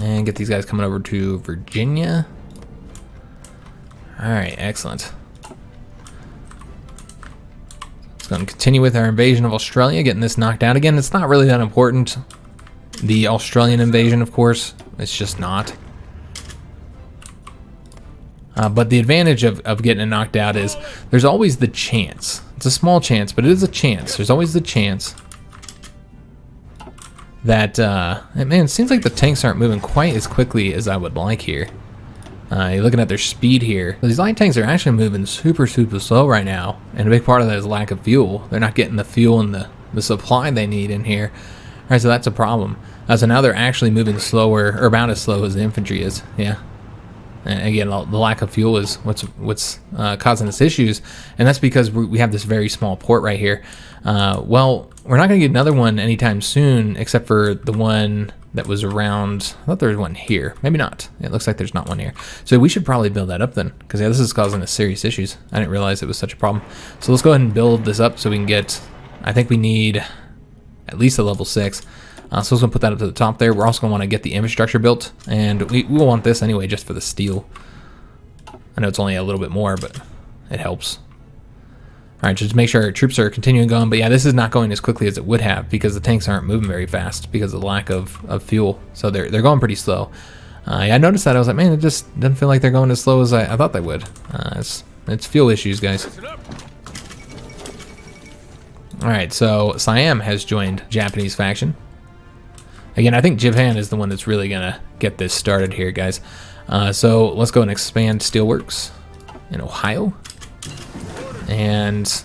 And get these guys coming over to Virginia. Alright, excellent. Let's go and continue with our invasion of Australia, getting this knocked out. Again, it's not really that important. The Australian invasion, of course, it's just not. But the advantage of getting it knocked out is there's always the chance. It's a small chance, but it is a chance. There's always the chance that, man, it seems like the tanks aren't moving quite as quickly as I would like here. You're looking at their speed here. These light tanks are actually moving super slow right now, and a big part of that is lack of fuel. They're not getting the fuel and the supply they need in here. All right, so that's a problem. So now they're actually moving slower, or about as slow as the infantry is. Yeah. And again, the lack of fuel is what's causing us issues, and that's because we have this very small port right here. Well, we're not going to get another one anytime soon, except for the one that was around. I thought there was one here. Maybe not. It looks like there's not one here. So we should probably build that up then, because yeah, this is causing us serious issues. I didn't realize it was such a problem. So let's go ahead and build this up so we can get. I think we need at least a level 6. So let's go put that up to the top there. We're also going to want to get the infrastructure built, and we will want this anyway just for the steel. I know it's only a little bit more, but it helps. All right, just make sure our troops are continuing going. But yeah, this is not going as quickly as it would have because the tanks aren't moving very fast because of the lack of fuel. So they're going pretty slow. Yeah, I noticed that. I was like, man, it just doesn't feel like they're going as slow as I thought they would. It's fuel issues, guys. All right, so Siam has joined Japanese faction. Again, I think Japan is the one that's really going to get this started here, guys. So let's go and expand Steelworks in Ohio. And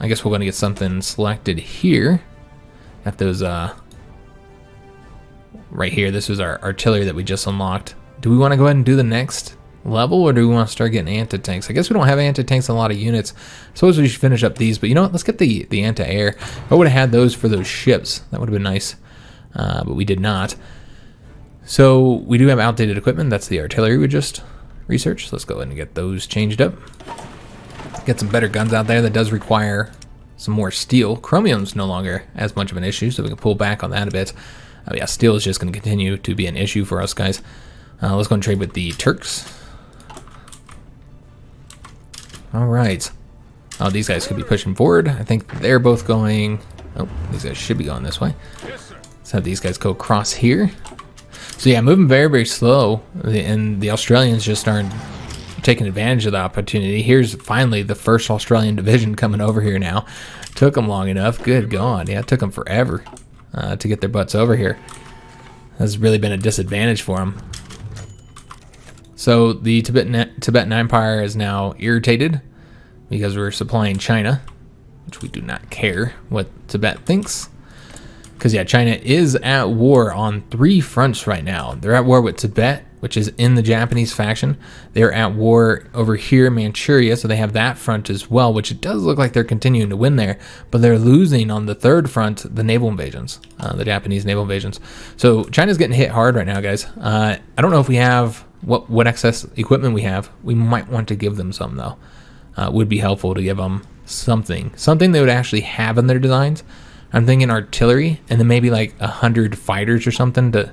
I guess we're going to get something selected here. Got those, right here. This was our artillery that we just unlocked. Do we want to go ahead and do the next level, or do we want to start getting anti-tanks? I guess we don't have anti-tanks in a lot of units. I suppose we should finish up these, but you know what? Let's get the anti-air. If I would have had those for those ships, that would have been nice, but we did not. So we do have outdated equipment. That's the artillery we just researched. Let's go ahead and get those changed up. Get some better guns out there. That does require some more steel. Chromium's no longer as much of an issue, so we can pull back on that a bit. Yeah, steel is just going to continue to be an issue for us, guys. Let's go and trade with the Turks. All right. Oh, these guys could be pushing forward. I think they're both going... Oh, these guys should be going this way. Yes, sir. Let's have these guys go across here. So yeah, moving very, very slow, and the Australians just aren't taking advantage of the opportunity. Here's finally the first Australian division coming over here now. Took them long enough. Good God. Yeah, it took them forever to get their butts over here. Has really been a disadvantage for them. So the Tibetan Empire is now irritated because we're supplying China, which we do not care what Tibet thinks. Because, yeah, China is at war on 3 fronts right now. They're at war with Tibet, which is in the Japanese faction. They're at war over here in Manchuria, so they have that front as well, which it does look like they're continuing to win there. But they're losing on the 3rd front, the naval invasions, the Japanese naval invasions. So China's getting hit hard right now, guys. I don't know if we have what excess equipment we have. We might want to give them some, though. Would be helpful to give them something they would actually have in their designs. I'm thinking artillery, and then maybe like 100 fighters or something to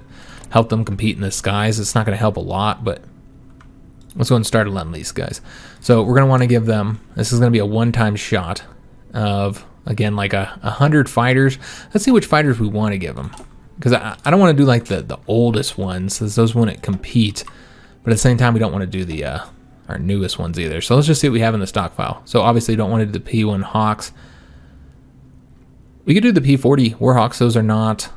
help them compete in the skies. It's not going to help a lot, but let's go and start a Lend-Lease, guys. So we're going to want to give them, this is going to be a one-time shot of, again, like 100 fighters. Let's see which fighters we want to give them. Because I don't want to do like the oldest ones, because those wouldn't compete. But at the same time, we don't want to do the our newest ones either. So let's just see what we have in the stockpile. So obviously, don't want to do the P1 Hawks. We could do the P40 Warhawks. Those are not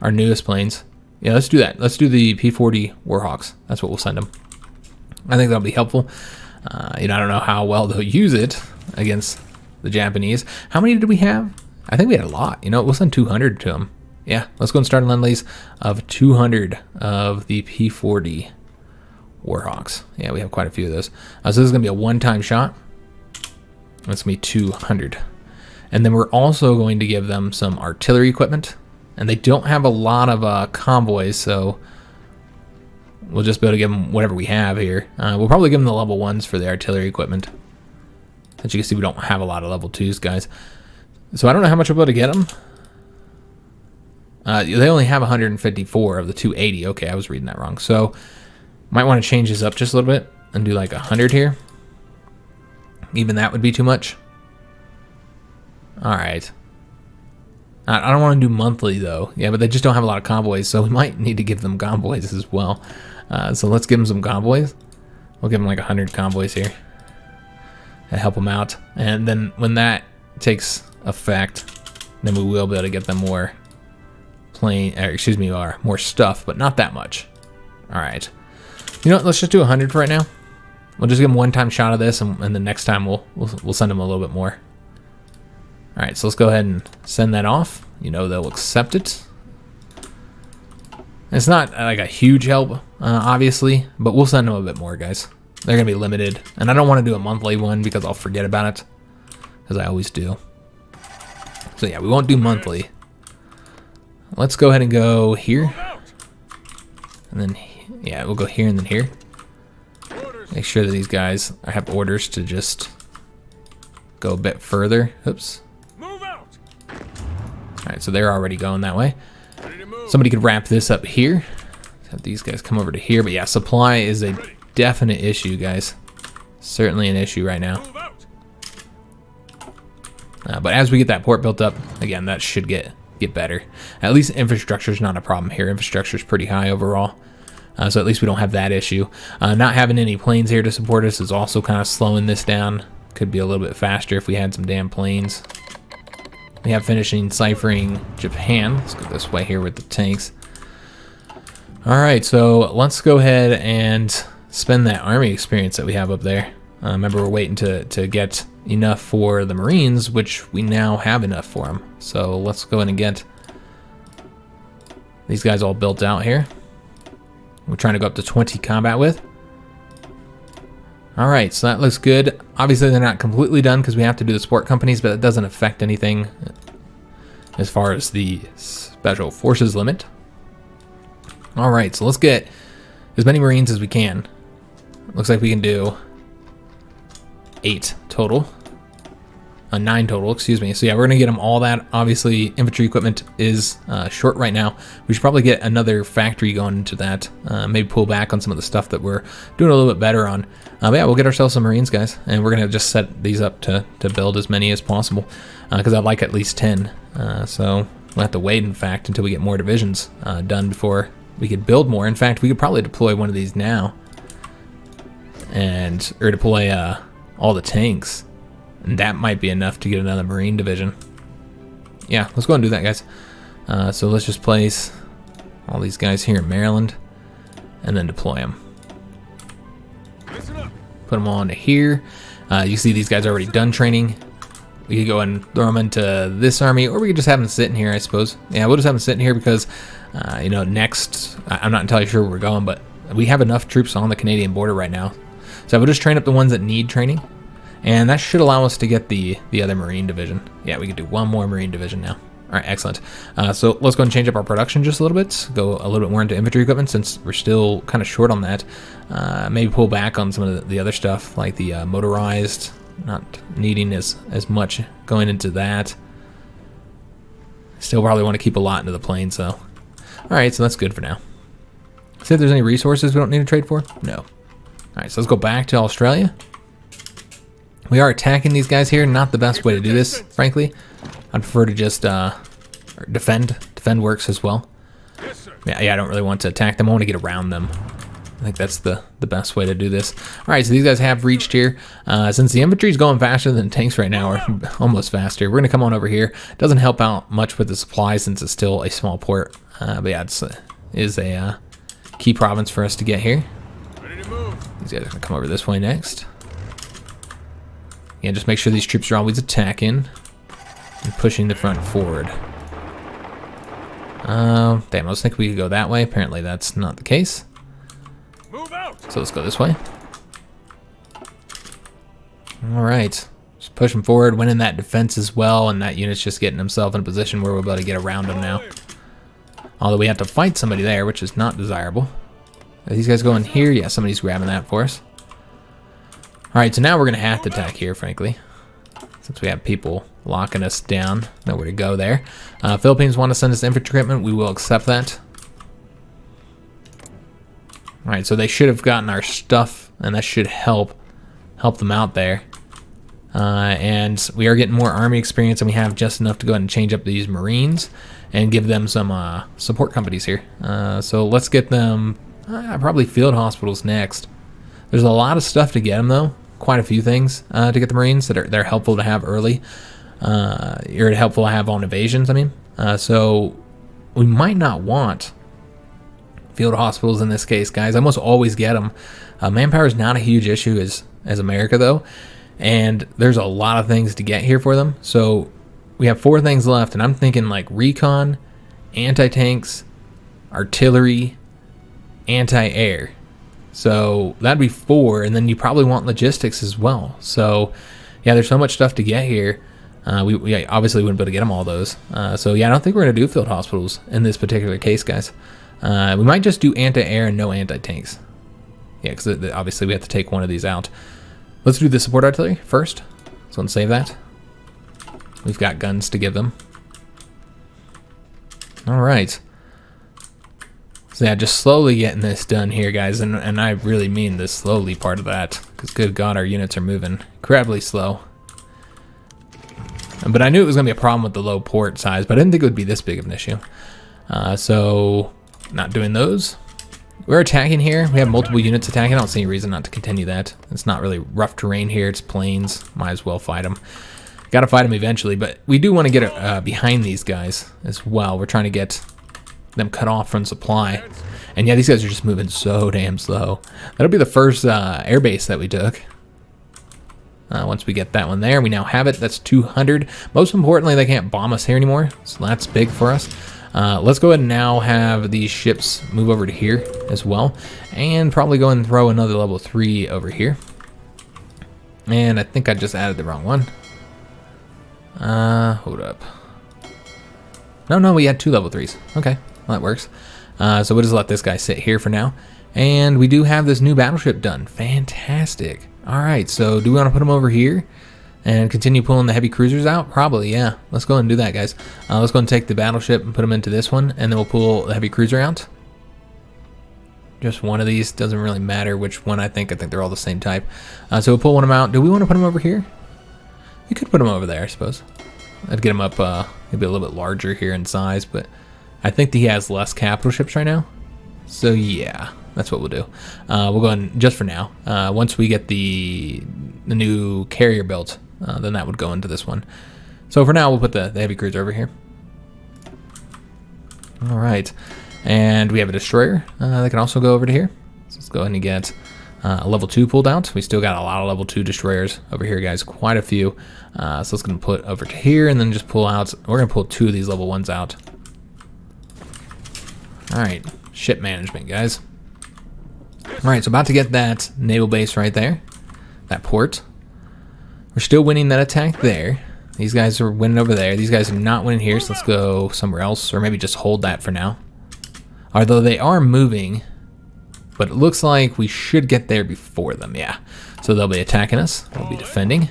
our newest planes. Yeah, let's do that. Let's do the P40 Warhawks. That's what we'll send them. I think that'll be helpful. I don't know how well they'll use it against the Japanese. How many did we have? I think we had a lot. We'll send 200 to them. Yeah, let's go and start a Lend-Lease of 200 of the P40 Warhawks. Yeah, we have quite a few of those. So this is going to be a one-time shot. That's going to be 200. And then we're also going to give them some artillery equipment. And they don't have a lot of convoys, so we'll just be able to give them whatever we have here. We'll probably give them the level 1s for the artillery equipment. As you can see, we don't have a lot of level 2s, guys. So I don't know how much we'll be able to get them. They only have 154 of the 280. Okay, I was reading that wrong. So might want to change this up just a little bit and do like 100 here. Even that would be too much. All right. I don't want to do monthly, though. Yeah, but they just don't have a lot of convoys, so we might need to give them convoys as well. So let's give them some convoys. We'll give them like 100 convoys here to help them out. And then when that takes effect, then we will be able to get them more more stuff, but not that much. All right. You know what? Let's just do 100 for right now. We'll just give them one-time shot of this, and the next time we'll send them a little bit more. All right, so let's go ahead and send that off. They'll accept it. It's not like a huge help, obviously, but we'll send them a bit more, guys. They're going to be limited, and I don't want to do a monthly one because I'll forget about it, as I always do. So yeah, we won't do monthly. Let's go ahead and go here. And then, yeah, we'll go here and then here. Make sure that these guys have orders to just go a bit further. Oops. Alright, so they're already going that way. Somebody could wrap this up here. Have these guys come over to here. But yeah, supply is a definite issue, guys. Certainly an issue right now. But as we get that port built up, again, that should get better. At least infrastructure is not a problem here. Infrastructure is pretty high overall. So at least we don't have that issue. Not having any planes here to support us is also kind of slowing this down. Could be a little bit faster if we had some damn planes. We have finishing ciphering Japan. Let's go this way here with the tanks. All right, so let's go ahead and spend that army experience that we have up there. Remember, we're waiting to get enough for the Marines, which we now have enough for them. So let's go ahead and get these guys all built out here. We're trying to go up to 20 combat with. All right, so that looks good. Obviously, they're not completely done because we have to do the support companies, but it doesn't affect anything as far as the special forces limit. All right, so let's get as many Marines as we can. Looks like we can do 8 total. 9 total, excuse me. So yeah, we're gonna get them all that. Obviously, infantry equipment is short right now. We should probably get another factory going into that. Maybe pull back on some of the stuff that we're doing a little bit better on. But yeah, we'll get ourselves some Marines, guys, and we're gonna just set these up to build as many as possible because I'd like at least 10. So we'll have to wait, in fact, until we get more divisions done before we could build more. In fact, we could probably deploy one of these now, or deploy all the tanks. And that might be enough to get another Marine division. Yeah, let's go and do that, guys. So let's just place all these guys here in Maryland and then deploy them. Put them all into here. You see these guys are already done training. We could go and throw them into this army, or we could just have them sit in here, I suppose. Yeah, we'll just have them sit in here because, you know, next, I'm not entirely sure where we're going, but we have enough troops on the Canadian border right now. So we'll just train up the ones that need training. And that should allow us to get the other Marine division. Yeah, we could do one more Marine division now. All right, excellent. So let's go and change up our production just a little bit. Go a little bit more into infantry equipment since we're still kind of short on that. Maybe pull back on some of the other stuff like the motorized, not needing as much going into that. Still probably want to keep a lot into the planes though. All right, so that's good for now. See if there's any resources we don't need to trade for? No. All right, so let's go back to Australia. We are attacking these guys here. Not the best way to do this, frankly. I'd prefer to just defend. Defend works as well. Yeah, I don't really want to attack them. I want to get around them. I think that's the best way to do this. All right, so these guys have reached here. Since the infantry is going faster than tanks right now, or almost faster, we're going to come on over here. Doesn't help out much with the supplies since it's still a small port. But yeah, it is a key province for us to get here. These guys are going to come over this way next. Yeah, just make sure these troops are always attacking and pushing the front forward. Damn, I was thinking we could go that way. Apparently that's not the case. Move out. So let's go this way. All right, just push them forward, winning that defense as well, and that unit's just getting himself in a position where we're about to get around him now. Although we have to fight somebody there, which is not desirable. Are these guys going here? Yeah, somebody's grabbing that for us. All right, so now we're going to have to attack here, frankly, since we have people locking us down. Nowhere to go there. Philippines want to send us infantry equipment. We will accept that. All right, so they should have gotten our stuff, and that should help them out there. And we are getting more army experience, and we have just enough to go ahead and change up these Marines and give them some support companies here. So let's get them probably field hospitals next. There's a lot of stuff to get them, though. Quite a few things to get the Marines that they're helpful to have early. Or helpful to have on invasions, I mean. So we might not want field hospitals in this case, guys. I almost always get them. Manpower is not a huge issue as America, though. And there's a lot of things to get here for them. So we have 4 things left, and I'm thinking like recon, anti-tanks, artillery, anti-air. So that'd be 4, and then you probably want logistics as well. So yeah, there's so much stuff to get here. We obviously wouldn't be able to get them all those. So yeah, I don't think we're going to do field hospitals in this particular case, guys. We might just do anti-air and no anti-tanks. Yeah, because obviously we have to take one of these out. Let's do the support artillery first. So let's save that. We've got guns to give them. All right. So yeah, just slowly getting this done here, guys, and I really mean the slowly part of that, because good God, our units are moving incredibly slow. But I knew it was going to be a problem with the low port size, but I didn't think it would be this big of an issue. So not doing those. We're attacking here. We have multiple units attacking. I don't see any reason not to continue that. It's not really rough terrain here. It's plains. Might as well fight them. Got to fight them eventually, but we do want to get behind these guys as well. We're trying to get them cut off from supply. And yeah, these guys are just moving so damn slow. That'll be the first airbase that we took. Once we get that one there, we now have it. That's 200. Most importantly, they can't bomb us here anymore, so that's big for us. Let's go ahead and now have these ships move over to here as well, and probably go and throw another level 3 over here. And I think I just added the wrong one. Hold up. No, we had 2 level 3s. Okay, well, that works. So we'll just let this guy sit here for now. And we do have this new battleship done. Fantastic. All right, so do we want to put him over here and continue pulling the heavy cruisers out? Probably, yeah. Let's go ahead and do that, guys. Let's go and take the battleship and put them into this one, and then we'll pull the heavy cruiser out. Just one of these. Doesn't really matter which one I think. I think they're all the same type. So we'll pull one of them out. Do we want to put them over here? We could put them over there, I suppose. I'd get him up maybe a little bit larger here in size, but I think that he has less capital ships right now. So yeah, that's what we'll do. We'll go in just for now. Once we get the new carrier built, then that would go into this one. So for now, we'll put the heavy cruiser over here. All right, and we have a destroyer that can also go over to here. So let's go ahead and get a level 2 pulled out. We still got a lot of level 2 destroyers over here, guys. Quite a few. So let's go and put over to here and then just pull out. We're gonna pull 2 of these level 1s out. All right, ship management, guys. All right, so about to get that naval base right there, that port. We're still winning that attack there. These guys are winning over there. These guys are not winning here, so let's go somewhere else, or maybe just hold that for now. Although they are moving, but it looks like we should get there before them, yeah. So they'll be attacking us, we'll be defending.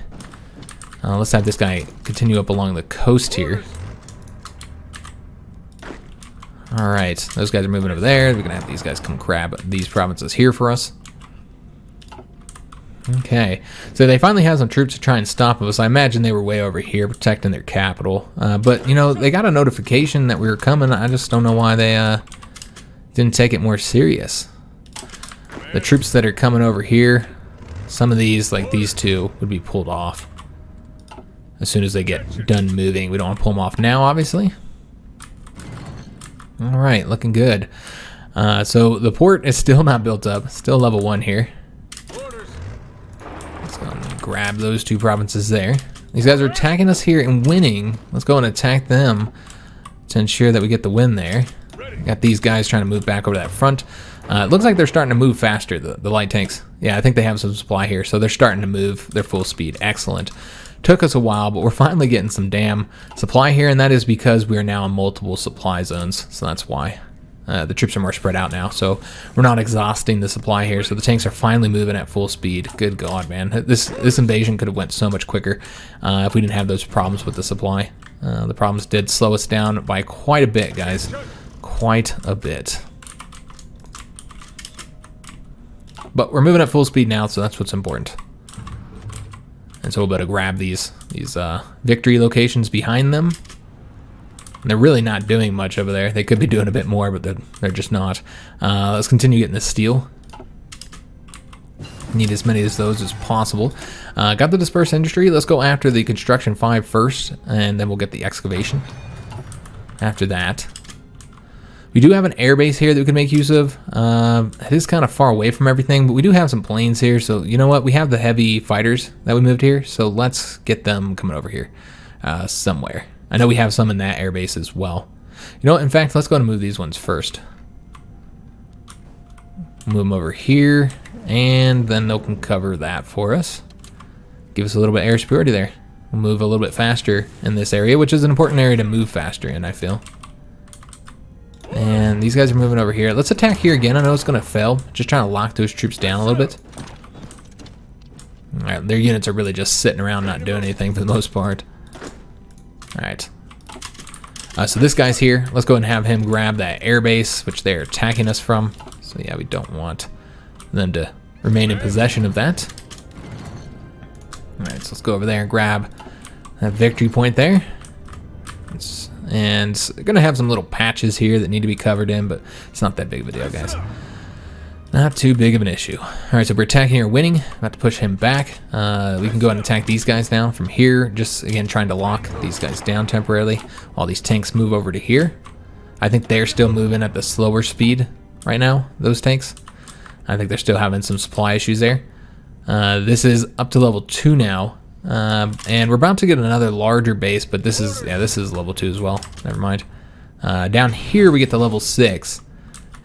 Let's have this guy continue up along the coast here. All right, those guys are moving over there. We're gonna have these guys come grab these provinces here for us. Okay, so they finally have some troops to try and stop us. I imagine they were way over here protecting their capital. But, you know, they got a notification that we were coming. I just don't know why they didn't take it more serious. The troops that are coming over here, some of these, like these 2, would be pulled off as soon as they get done moving. We don't want to pull them off now, obviously. All right, looking good. So the port is still not built up. Still level 1 here. Let's go and grab those 2 provinces there. These guys are attacking us here and winning. Let's go and attack them to ensure that we get the win there. Got these guys trying to move back over to that front. It looks like they're starting to move faster, the light tanks. Yeah, I think they have some supply here, so they're starting to move their full speed. Excellent. Took us a while, but we're finally getting some damn supply here, and that is because we are now in multiple supply zones, so that's why. The troops are more spread out now, so we're not exhausting the supply here, so the tanks are finally moving at full speed. Good God, man. This invasion could have went so much quicker if we didn't have those problems with the supply. The problems did slow us down by quite a bit, guys. Quite a bit. But we're moving at full speed now, so that's what's important. And so we'll be able to grab these victory locations behind them. And they're really not doing much over there. They could be doing a bit more, but they're just not. Let's continue getting this steel. Need as many of those as possible. Got the dispersed industry. Let's go after the construction 5 first, and then we'll get the excavation after that. We do have an airbase here that we can make use of. It is kind of far away from everything, but we do have some planes here. So you know what? We have the heavy fighters that we moved here. So let's get them coming over here somewhere. I know we have some in that airbase as well. You know what? In fact, let's go and move these ones first. Move them over here, and then they can cover that for us. Give us a little bit of air superiority there. We'll move a little bit faster in this area, which is an important area to move faster in, I feel. And these guys are moving over here. Let's attack here again. I know it's going to fail. Just trying to lock those troops down a little bit. All right, their units are really just sitting around not doing anything for the most part. All right. So this guy's here. Let's go ahead and have him grab that airbase, which they're attacking us from. So yeah, we don't want them to remain in possession of that. All right, so let's go over there and grab that victory point there. And they're going to have some little patches here that need to be covered in, but it's not that big of a deal, guys. Not too big of an issue. All right, so we're attacking or winning. About to push him back. We can go ahead and attack these guys down from here. Just, again, trying to lock these guys down temporarily while these tanks move over to here. I think they're still moving at the slower speed right now, those tanks. I think they're still having some supply issues there. This is up to level 2 now. And we're about to get another larger base, but this is level 2 as well. Never mind. Down here we get to level 6,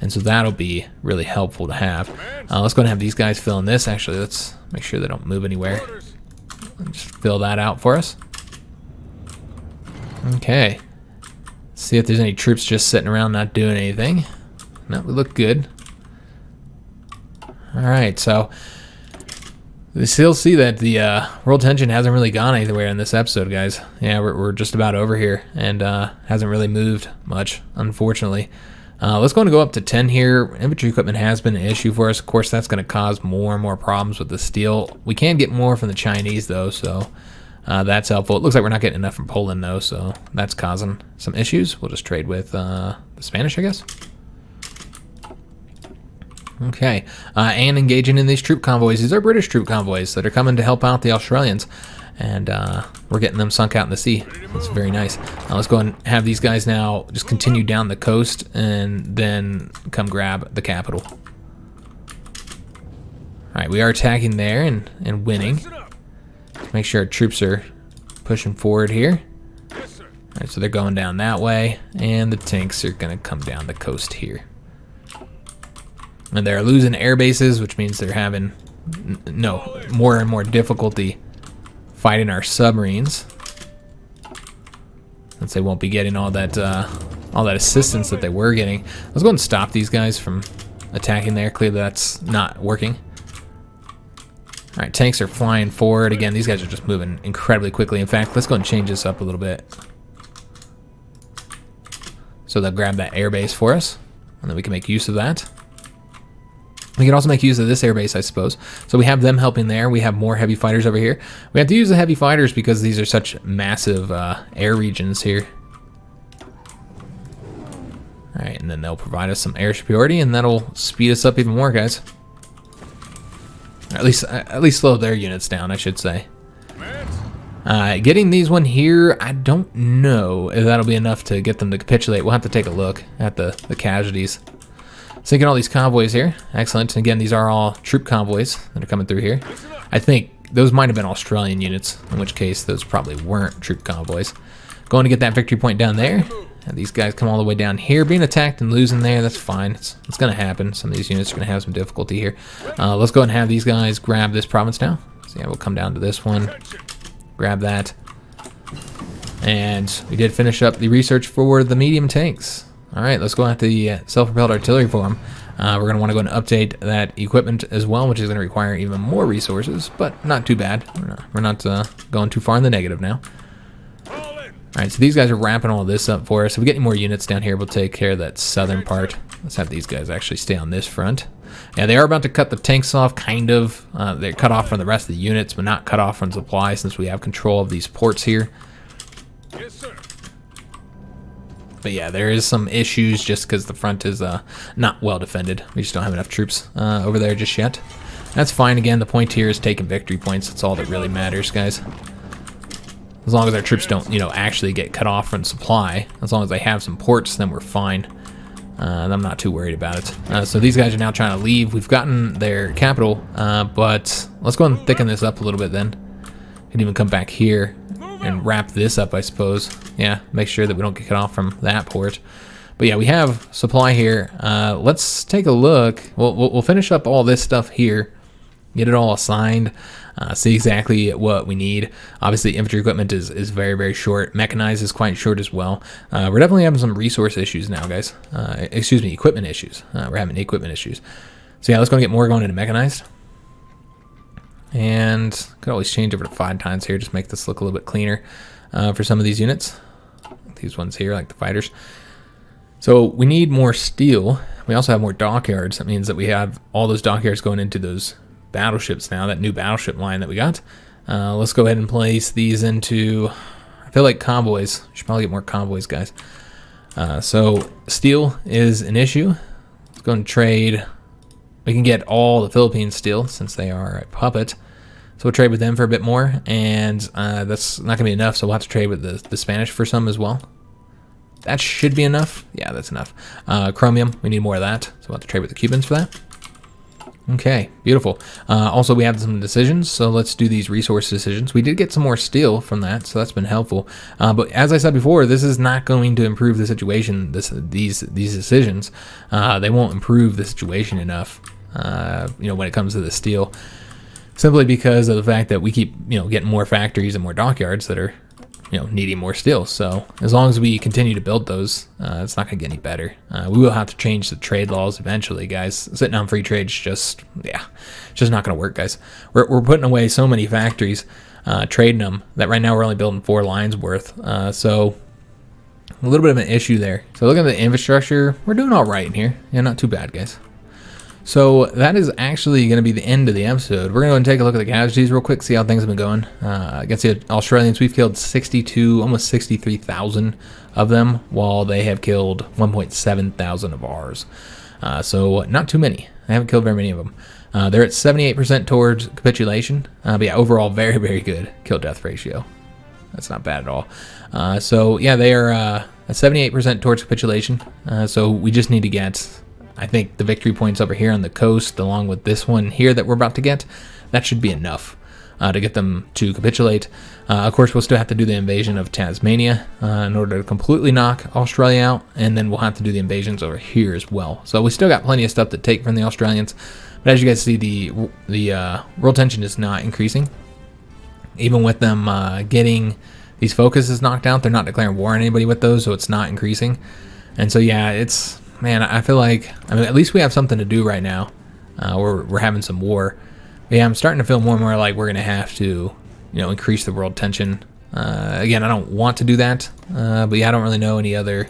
and so that'll be really helpful to have. Let's go and have these guys fill in this. Actually, let's make sure they don't move anywhere. Just fill that out for us. Okay. See if there's any troops just sitting around not doing anything. No, we look good. Alright, so we still see that the world tension hasn't really gone anywhere in this episode, guys. Yeah, we're just about over here, and hasn't really moved much, unfortunately. Let's go up to 10 here. Infantry equipment has been an issue for us. Of course, that's going to cause more and more problems with the steel. We can get more from the Chinese, though, so that's helpful. It looks like we're not getting enough from Poland, though, so that's causing some issues. We'll just trade with the Spanish, I guess. Okay, and engaging in these troop convoys. These are British troop convoys that are coming to help out the Australians, and we're getting them sunk out in the sea. That's very nice. Let's go and have these guys now just continue down the coast and then come grab the capital. All right, we are attacking there and winning. Make sure our troops are pushing forward here. All right, so they're going down that way, and the tanks are going to come down the coast here. And they're losing air bases, which means they're having more and more difficulty fighting our submarines, since they won't be getting all that assistance that they were getting. Let's go and stop these guys from attacking there. Clearly that's not working. All right, tanks are flying forward. Again, these guys are just moving incredibly quickly. In fact, let's go and change this up a little bit, so they'll grab that air base for us, and then we can make use of that. We can also make use of this airbase, I suppose. So we have them helping there. We have more heavy fighters over here. We have to use the heavy fighters because these are such massive air regions here. All right, and then they'll provide us some air superiority, and that'll speed us up even more, guys. At least slow their units down, I should say. Getting these one here, I don't know if that'll be enough to get them to capitulate. We'll have to take a look at the casualties. Sinking all these convoys here. Excellent. And again, these are all troop convoys that are coming through here. I think those might have been Australian units, in which case those probably weren't troop convoys. Going to get that victory point down there. And these guys come all the way down here. Being attacked and losing there, that's fine. It's going to happen. Some of these units are going to have some difficulty here. Let's go ahead and have these guys grab this province now. So yeah, we'll come down to this one. Grab that. And we did finish up the research for the medium tanks. All right, let's go at the self-propelled artillery for them. We're going to want to go and update that equipment as well, which is going to require even more resources, but not too bad. We're not going too far in the negative now. All right, so these guys are wrapping all this up for us. If we get any more units down here, we'll take care of that southern part. Let's have these guys actually stay on this front. Yeah, they are about to cut the tanks off, kind of. They're cut off from the rest of the units, but not cut off from supply since we have control of these ports here. Yes, sir. But yeah, there is some issues just because the front is not well defended. We just don't have enough troops over there just yet. That's fine. Again, the point here is taking victory points. That's all that really matters, guys. As long as our troops don't, actually get cut off from supply, as long as they have some ports, then we're fine. I'm not too worried about it. So these guys are now trying to leave. We've gotten their capital, but let's go and thicken this up a little bit then. Can even come back here and wrap this up, I suppose. Yeah, make sure that we don't get cut off from that port. But yeah, we have supply here. Let's take a look. We'll finish up all this stuff here, get it all assigned, see exactly what we need. Obviously, infantry equipment is very, very short. Mechanized is quite short as well. We're definitely having some resource issues now, guys. Excuse me, equipment issues. We're having equipment issues. So yeah, let's go and get more going into mechanized. And could always change over to 5 times here, just make this look a little bit cleaner for some of these units. These ones here, like the fighters. So we need more steel. We also have more dockyards. That means that we have all those dockyards going into those battleships now, that new battleship line that we got. Let's go ahead and place these into, I feel like convoys. We should probably get more convoys, guys. So steel is an issue. Let's go and trade. We can get all the Philippine steel since they are a puppet. So we'll trade with them for a bit more, and that's not going to be enough, so we'll have to trade with the Spanish for some as well. That should be enough. Yeah, that's enough. Chromium, we need more of that, so we'll have to trade with the Cubans for that. Okay, beautiful. Also, we have some decisions, so let's do these resource decisions. We did get some more steel from that, so that's been helpful. But as I said before, this is not going to improve the situation. These decisions, they won't improve the situation enough. When it comes to the steel. simply because of the fact that we keep, getting more factories and more dockyards that are, needing more steel. So as long as we continue to build those, it's not going to get any better. We will have to change the trade laws eventually, guys. Sitting on free trade is just not going to work, guys. We're putting away so many factories, trading them, that right now we're only building 4 lines worth. So a little bit of an issue there. So looking at the infrastructure, we're doing all right in here. Yeah, not too bad, guys. So that is actually going to be the end of the episode. We're going to go and take a look at the casualties real quick, see how things have been going. Against the Australians, we've killed 62, almost 63,000 of them, while they have killed 1.7 thousand of ours. So not too many. I haven't killed very many of them. They're at 78% towards capitulation. But yeah, overall, very, very good kill-death ratio. That's not bad at all. So yeah, they are at 78% towards capitulation. So we just need to get, I think, the victory points over here on the coast, along with this one here that we're about to get. That should be enough to get them to capitulate. Of course, we'll still have to do the invasion of Tasmania in order to completely knock Australia out, and then we'll have to do the invasions over here as well. So we still got plenty of stuff to take from the Australians, but as you guys see, the world tension is not increasing. Even with them getting these focuses knocked out, they're not declaring war on anybody with those, so it's not increasing. And so yeah, it's, man, I feel like, at least we have something to do right now. We're having some war. But yeah, I'm starting to feel more and more like we're going to have to, increase the world tension. Again, I don't want to do that, but yeah, I don't really know any other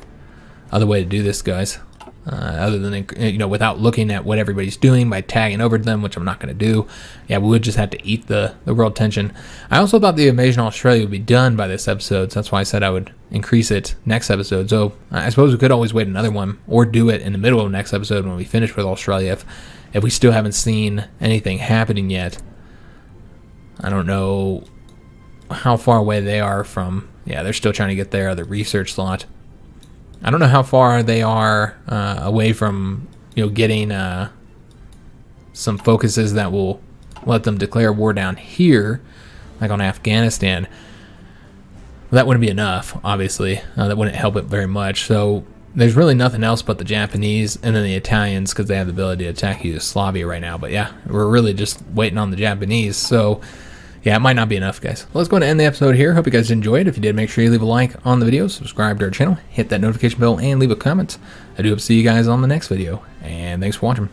way to do this, guys. Other than, without looking at what everybody's doing by tagging over to them, which I'm not going to do. Yeah, we would just have to eat the world tension. I also thought the invasion of Australia would be done by this episode, so that's why I said I would increase it next episode. So I suppose we could always wait another one, or do it in the middle of next episode when we finish with Australia, if we still haven't seen anything happening yet. I don't know how far away they are from, yeah, they're still trying to get their other research slot. I don't know how far they are away from, getting some focuses that will let them declare war down here, like on Afghanistan. Well, that wouldn't be enough, obviously. That wouldn't help it very much. So there's really nothing else but the Japanese and then the Italians, because they have the ability to attack Yugoslavia right now. But yeah, we're really just waiting on the Japanese. So yeah, it might not be enough, guys. Well, let's go ahead and end the episode here. Hope you guys enjoyed. If you did, make sure you leave a like on the video, subscribe to our channel, hit that notification bell, and leave a comment. I do hope to see you guys on the next video. And thanks for watching.